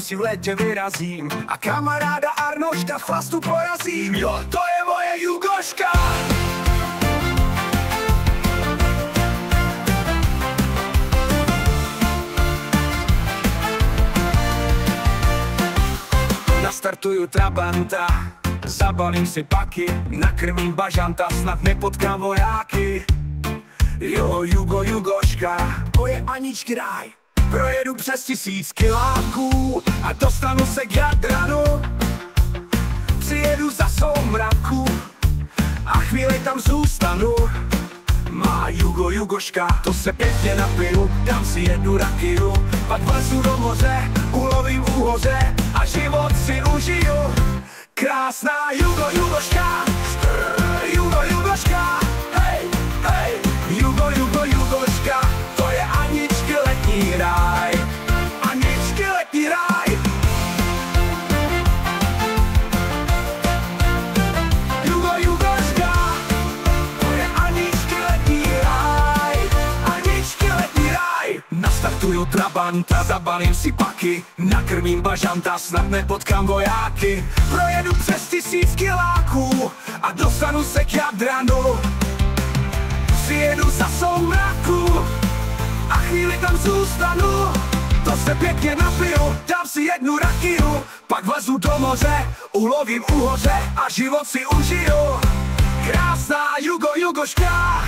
si v létě vyrazím a kamaráda Arnošta v chlastu porazím. Jo, to je moje Jugoška. Nastartuju trabanta, zabalím si paky, nakrmím bažanta, snad nepotkám vojáky. Jo, Jugoška, to je Aničky ráj. Projedu přes 1000 kiláků a dostanu se k Jadranu. Přijedu za soumraku a chvíli tam zůstanu. Má Jugoška, to se pěkně napiju, dám si jednu rakiju, pak vlezu do moře, ulovím úhoře a život si užiju. Krásná Jugoška, Jugoška, hej, hej. Jugoška, to je Aničky letní ráj. Aničky letní ráj. Jugoška, to je Aničky letní ráj. Aničky letní ráj. Nastartuju trabanta, zabalím si paky, nakrmím bažanta, snad nepotkám vojáky. Projedu přes 1000 kiláků a dostanu se k Jadranu. Přijedu za soumraku a chvíli tam zůstanu. To se pěkně napiju, dám si jednu rakiju, pak vlezu do moře, ulovím úhoře a život si užiju. Krásná Jugoška,